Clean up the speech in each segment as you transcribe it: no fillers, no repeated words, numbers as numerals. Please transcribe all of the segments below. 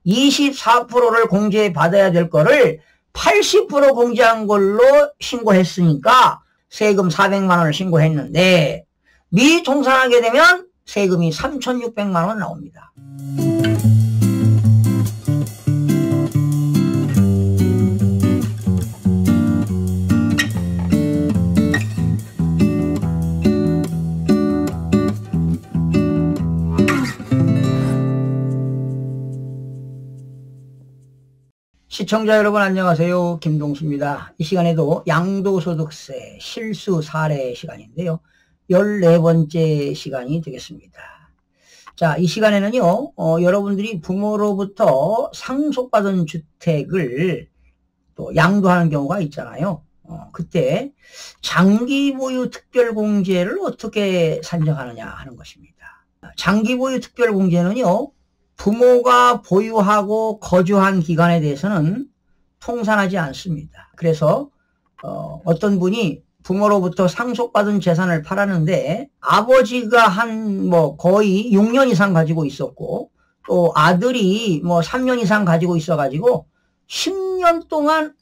24%를 공제받아야 될 거를 80% 공제한 걸로 신고했으니까 세금 400만 원을 신고했는데 미통산하게 되면 세금이 3,600만 원 나옵니다. 시청자 여러분 안녕하세요. 김동수입니다. 이 시간에도 양도소득세 실수 사례 시간인데요. 14번째 시간이 되겠습니다. 자, 이 시간에는요, 여러분들이 부모로부터 상속받은 주택을 또 양도하는 경우가 있잖아요. 그때 장기보유 특별공제를 어떻게 산정하느냐 하는 것입니다. 장기보유 특별공제는요, 부모가 보유하고 거주한 기간에 대해서는 통산하지 않습니다. 그래서 어떤 분이 부모로부터 상속받은 재산을 팔았는데 아버지가 한 거의 6년 이상 가지고 있었고 또 아들이 3년 이상 가지고 있어 가지고 10년 동안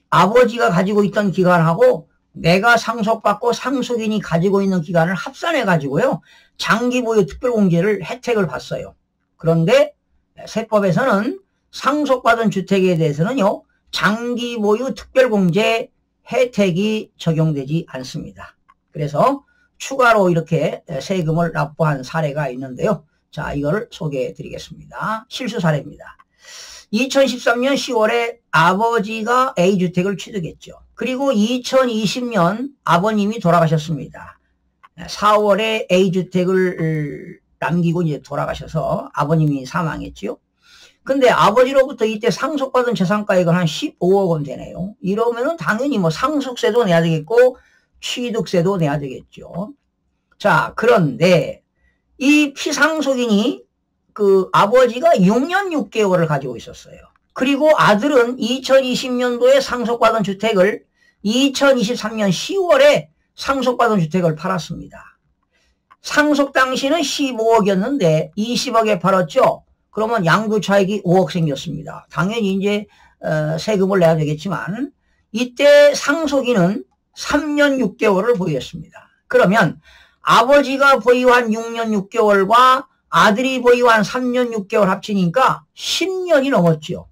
아버지가 가지고 있던 기간하고 내가 상속받고 상속인이 가지고 있는 기간을 합산해 가지고요, 장기보유 특별공제를 혜택을 봤어요. 그런데 세법에서는 상속받은 주택에 대해서는요, 장기보유 특별공제 혜택이 적용되지 않습니다. 그래서 추가로 이렇게 세금을 납부한 사례가 있는데요. 자, 이거를 소개해 드리겠습니다. 실수 사례입니다. 2013년 10월에 아버지가 A주택을 취득했죠. 그리고 2020년 아버님이 돌아가셨습니다. 4월에 A주택을 남기고 이제 돌아가셔서 아버님이 사망했지요. 근데 아버지로부터 이때 상속받은 재산가액은 한 15억 원 되네요. 이러면은 당연히 상속세도 내야 되겠고 취득세도 내야 되겠죠. 자, 그런데 이 피상속인이 그 아버지가 6년 6개월을 가지고 있었어요. 그리고 아들은 2020년도에 상속받은 주택을 2023년 10월에 상속받은 주택을 팔았습니다. 상속 당시는 15억이었는데 20억에 팔았죠. 그러면 양도차익이 5억 생겼습니다. 당연히 이제 세금을 내야 되겠지만 이때 상속인은 3년 6개월을 보유했습니다. 그러면 아버지가 보유한 6년 6개월과 아들이 보유한 3년 6개월 합치니까 10년이 넘었죠.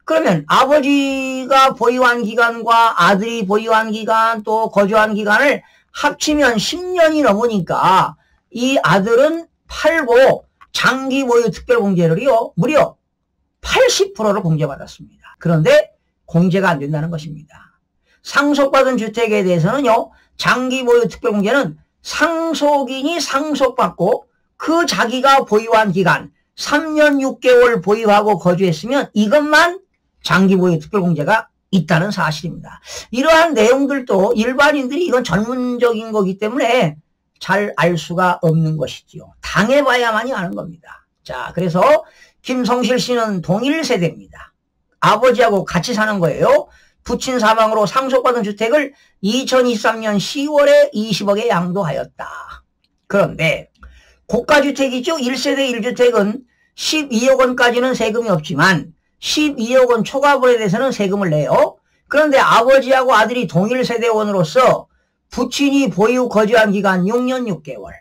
그러면 아버지가 보유한 기간과 아들이 보유한 기간 또 거주한 기간을 합치면 10년이 넘으니까 이 아들은 팔고 장기보유 특별공제를요, 무려 80%를 공제받았습니다. 그런데 공제가 안 된다는 것입니다. 상속받은 주택에 대해서는요, 장기보유 특별공제는 상속인이 상속받고 그 자기가 보유한 기간 3년 6개월 보유하고 거주했으면 이것만 장기보유 특별공제가 있다는 사실입니다. 이러한 내용들도 일반인들이 이건 전문적인 거기 때문에 잘 알 수가 없는 것이지요. 당해봐야만이 아는 겁니다. 자, 그래서 김성실 씨는 동일 세대입니다. 아버지하고 같이 사는 거예요. 부친 사망으로 상속받은 주택을 2023년 10월에 20억에 양도하였다. 그런데 고가주택이죠. 1세대 1주택은 12억 원까지는 세금이 없지만 12억 원 초과분에 대해서는 세금을 내요. 그런데 아버지하고 아들이 동일 세대원으로서 부친이 보유 거주한 기간 6년 6개월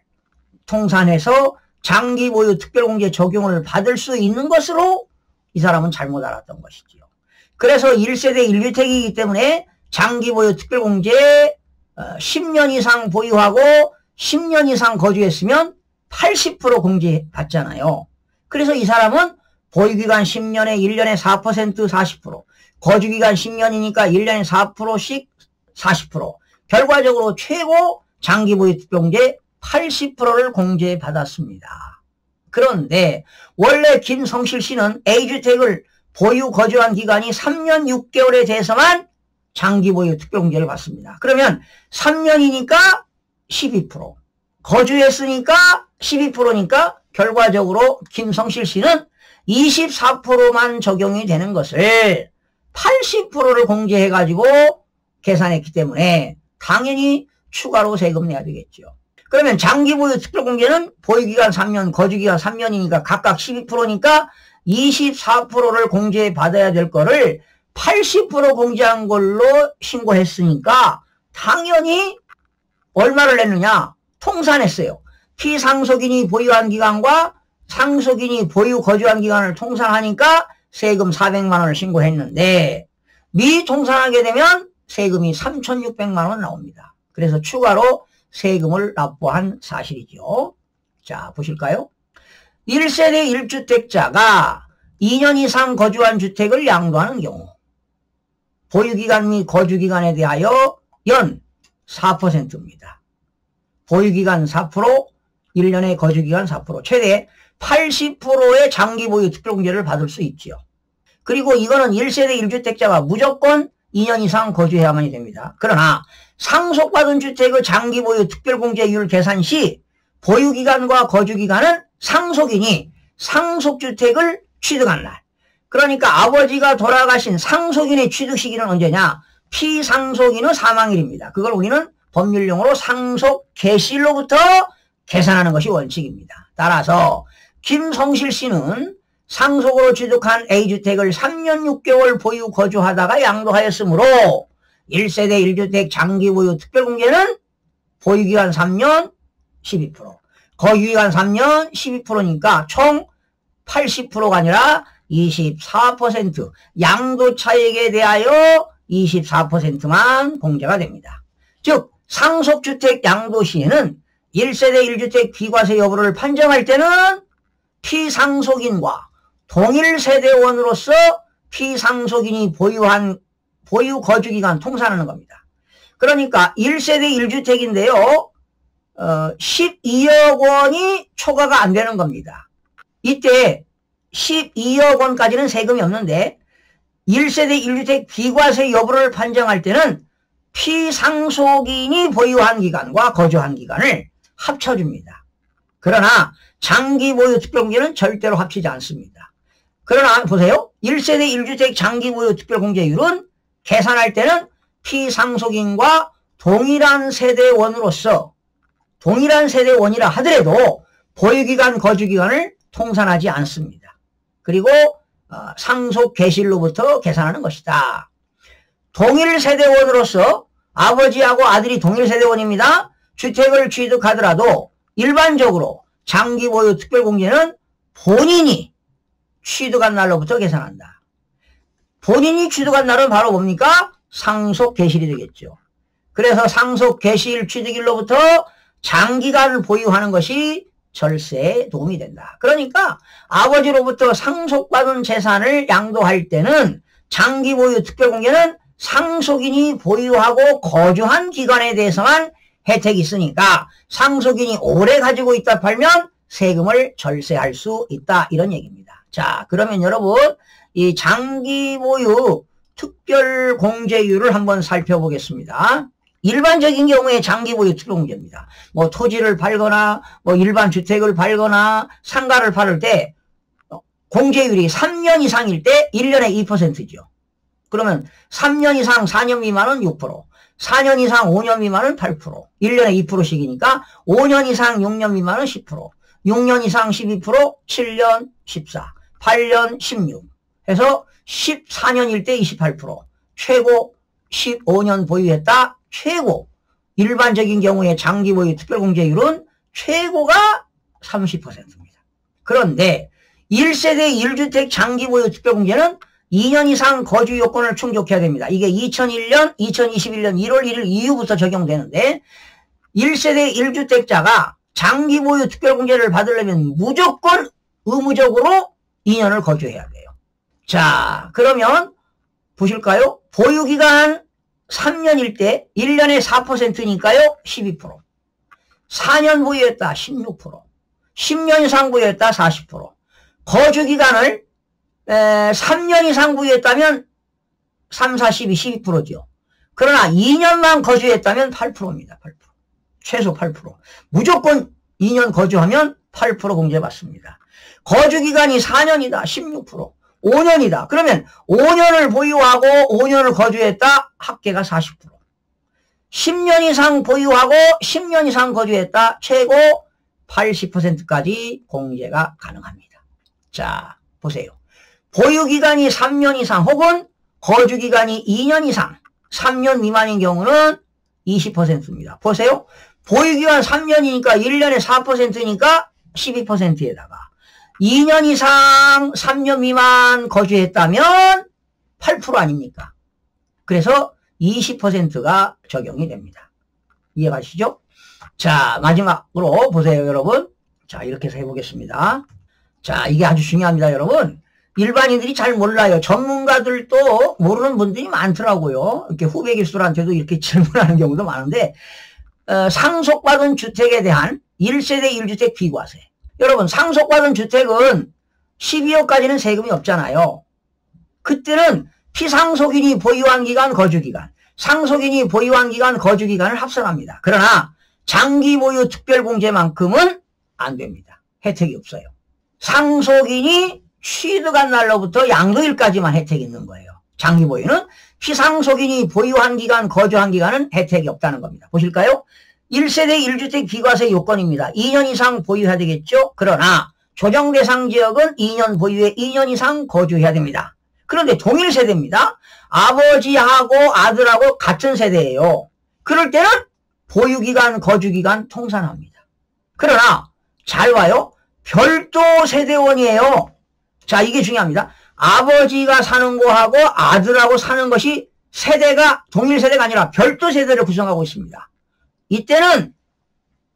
통산해서 장기보유 특별공제 적용을 받을 수 있는 것으로 이 사람은 잘못 알았던 것이지요. 그래서 1세대 1주택이기 때문에 장기보유 특별공제 10년 이상 보유하고 10년 이상 거주했으면 80% 공제 받잖아요. 그래서 이 사람은 보유기간 10년에 1년에 4% 40%, 거주기간 10년이니까 1년에 4%씩 40%, 결과적으로 최고 장기보유 특별공제 80%를 공제받았습니다. 그런데 원래 김성실 씨는 A주택을 보유 거주한 기간이 3년 6개월에 대해서만 장기보유 특별공제를 받습니다. 그러면 3년이니까 12%, 거주했으니까 12%니까 결과적으로 김성실 씨는 24%만 적용이 되는 것을 80%를 공제해가지고 계산했기 때문에 당연히 추가로 세금 내야 되겠죠. 그러면 장기보유 특별공제는 보유기간 3년, 거주기간 3년이니까 각각 12%니까 24%를 공제받아야 될 거를 80% 공제한 걸로 신고했으니까 당연히 얼마를 냈느냐? 통산했어요. 피상속인이 보유한 기간과 상속인이 보유 거주한 기간을 통산하니까 세금 400만 원을 신고했는데 미통산하게 되면 세금이 3,600만 원 나옵니다. 그래서 추가로 세금을 납부한 사실이죠. 자, 보실까요? 1세대 1주택자가 2년 이상 거주한 주택을 양도하는 경우 보유기간 및 거주기간에 대하여 연 4%입니다. 보유기간 4%, 1년의 거주기간 4%, 최대 80%의 장기보유 특별공제를 받을 수 있지요. 그리고 이거는 1세대 1주택자가 무조건 2년 이상 거주해야만이 됩니다. 그러나 상속받은 주택의 장기보유 특별공제율 계산 시 보유기간과 거주기간은 상속인이 상속주택을 취득한 날, 그러니까 아버지가 돌아가신 상속인의 취득 시기는 언제냐? 피상속인의 사망일입니다. 그걸 우리는 법률용어로 상속 개시일로부터 계산하는 것이 원칙입니다. 따라서 김성실 씨는 상속으로 취득한 A주택을 3년 6개월 보유 거주하다가 양도하였으므로 1세대 1주택 장기보유 특별공제는 보유기간 3년 12%, 거주기간 3년 12%니까 총 80%가 아니라 24%, 양도차익에 대하여 24%만 공제가 됩니다. 즉 상속주택 양도 시에는 1세대 1주택 비과세 여부를 판정할 때는 피상속인과 동일 세대원으로서 피상속인이 보유한 보유 거주기간 통산하는 겁니다. 그러니까 1세대 1주택인데요. 12억 원이 초과가 안 되는 겁니다. 이때 12억 원까지는 세금이 없는데 1세대 1주택 비과세 여부를 판정할 때는 피상속인이 보유한 기간과 거주한 기간을 합쳐줍니다. 그러나 장기보유 특별공제는 절대로 합치지 않습니다. 그러나 보세요. 1세대 1주택 장기보유 특별공제율은 계산할 때는 피상속인과 동일한 세대원으로서 동일한 세대원이라 하더라도 보유기간 거주기간을 통산하지 않습니다. 그리고 상속 개시일로부터 계산하는 것이다. 동일 세대원으로서 아버지하고 아들이 동일 세대원입니다. 주택을 취득하더라도 일반적으로 장기보유 특별공제는 본인이 취득한 날로부터 계산한다. 본인이 취득한 날은 바로 뭡니까? 상속 개시일이 되겠죠. 그래서 상속 개시일 취득일로부터 장기간을 보유하는 것이 절세에 도움이 된다. 그러니까 아버지로부터 상속받은 재산을 양도할 때는 장기보유 특별공제는 상속인이 보유하고 거주한 기간에 대해서만 혜택이 있으니까 상속인이 오래 가지고 있다 팔면 세금을 절세할 수 있다, 이런 얘기입니다. 자, 그러면 여러분 이 장기보유 특별공제율을 한번 살펴보겠습니다. 일반적인 경우에 장기보유 특별공제입니다. 뭐 토지를 팔거나 뭐 일반 주택을 팔거나 상가를 팔을 때 공제율이 3년 이상일 때 1년에 2%죠. 그러면 3년 이상 4년 미만은 6%, 4년 이상 5년 미만은 8%, 1년에 2%씩이니까 5년 이상 6년 미만은 10%, 6년 이상 12%, 7년 14, 8년 16 해서 14년일 때 28%, 최고 15년 보유했다, 최고 일반적인 경우에 장기보유 특별공제율은 최고가 30%입니다. 그런데 1세대 1주택 장기보유 특별공제는 2년 이상 거주 요건을 충족해야 됩니다. 이게 2001년, 2021년 1월 1일 이후부터 적용되는데 1세대 1주택자가 장기보유 특별공제를 받으려면 무조건 의무적으로 2년을 거주해야 돼요. 자, 그러면 보실까요? 보유기간 3년일 때 1년에 4%니까요 12%, 4년 보유했다 16%, 10년 이상 보유했다 40%, 거주기간을 3년 이상 보유했다면 3, 4, 12, 12%죠. 그러나 2년만 거주했다면 8%입니다. 8%. 최소 8%. 무조건 2년 거주하면 8% 공제받습니다. 거주기간이 4년이다. 16%. 5년이다. 그러면 5년을 보유하고 5년을 거주했다. 합계가 40%. 10년 이상 보유하고 10년 이상 거주했다. 최고 80%까지 공제가 가능합니다. 자, 보세요. 보유기간이 3년 이상 혹은 거주기간이 2년 이상 3년 미만인 경우는 20%입니다. 보세요. 보유기간 3년이니까 1년에 4%니까 12%에다가 2년 이상 3년 미만 거주했다면 8% 아닙니까? 그래서 20%가 적용이 됩니다. 이해가시죠? 자, 마지막으로 보세요, 여러분. 자, 이렇게 해서 해보겠습니다. 자, 이게 아주 중요합니다, 여러분. 일반인들이 잘 몰라요. 전문가들도 모르는 분들이 많더라고요. 이렇게 후배 기술한테도 이렇게 질문하는 경우도 많은데, 상속받은 주택에 대한 1세대 1주택 비과세. 여러분, 상속받은 주택은 12억까지는 세금이 없잖아요. 그때는 피상속인이 보유한 기간, 거주기간, 상속인이 보유한 기간, 거주기간을 합산합니다. 그러나 장기 보유 특별공제만큼은 안 됩니다. 혜택이 없어요. 상속인이 취득한 날로부터 양도일까지만 혜택이 있는 거예요. 장기 보유는 피상속인이 보유한 기간, 거주한 기간은 혜택이 없다는 겁니다. 보실까요? 1세대 1주택 비과세 요건입니다. 2년 이상 보유해야 되겠죠? 그러나 조정 대상 지역은 2년 보유에 2년 이상 거주해야 됩니다. 그런데 동일 세대입니다. 아버지하고 아들하고 같은 세대예요. 그럴 때는 보유기간, 거주기간 통산합니다. 그러나 잘 봐요. 별도 세대원이에요. 자, 이게 중요합니다. 아버지가 사는 거하고 아들하고 사는 것이 세대가 동일 세대가 아니라 별도 세대를 구성하고 있습니다. 이때는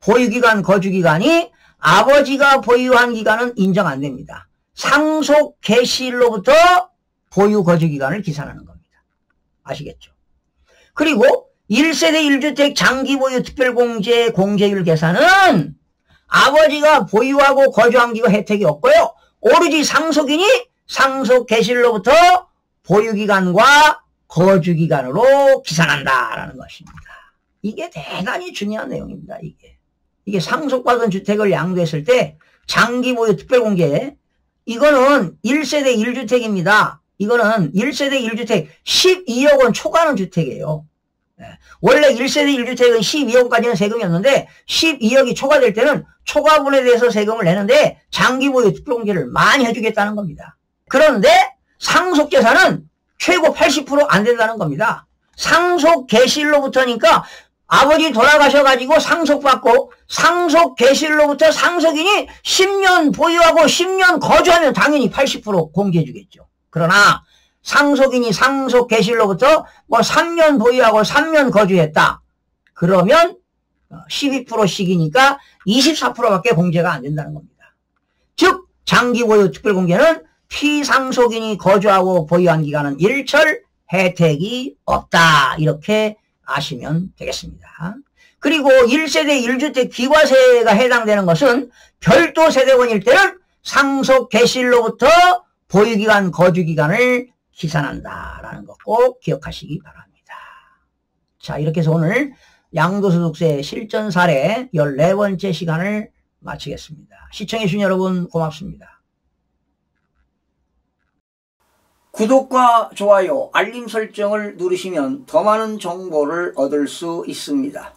보유기간, 거주기간이 아버지가 보유한 기간은 인정 안 됩니다. 상속 개시일로부터 보유, 거주기간을 계산하는 겁니다. 아시겠죠? 그리고 1세대 1주택 장기보유 특별공제 공제율 계산은 아버지가 보유하고 거주한 기간 혜택이 없고요. 오로지 상속인이 상속 개시일로부터 보유기간과 거주기간으로 계산한다라는 것입니다. 이게 대단히 중요한 내용입니다. 이게 상속받은 주택을 양도했을 때 장기보유 특별공제, 이거는 1세대 1주택입니다. 이거는 1세대 1주택 12억 원 초과하는 주택이에요. 원래 1세대 1주택은 12억까지는 세금이었는데 12억이 초과될 때는 초과분에 대해서 세금을 내는데 장기보유 특별공제를 많이 해주겠다는 겁니다. 그런데 상속재산은 최고 80% 안 된다는 겁니다. 상속 개시일로부터니까 아버지 돌아가셔가지고 상속받고 상속 개시일로부터 상속인이 10년 보유하고 10년 거주하면 당연히 80% 공제해주겠죠. 그러나 상속인이 상속 개시일로부터 뭐 3년 보유하고 3년 거주했다. 그러면 12%씩이니까 24%밖에 공제가 안 된다는 겁니다. 즉 장기 보유 특별공제는 피상속인이 거주하고 보유한 기간은 일철 혜택이 없다. 이렇게 아시면 되겠습니다. 그리고 1세대 1주택 비과세가 해당되는 것은 별도 세대원일 때는 상속 개시일로부터 보유기간, 거주기간을 계산한다라는 것 꼭 기억하시기 바랍니다. 자, 이렇게 해서 오늘 양도소득세 실전 사례 14번째 시간을 마치겠습니다. 시청해주신 여러분 고맙습니다. 구독과 좋아요, 알림 설정을 누르시면 더 많은 정보를 얻을 수 있습니다.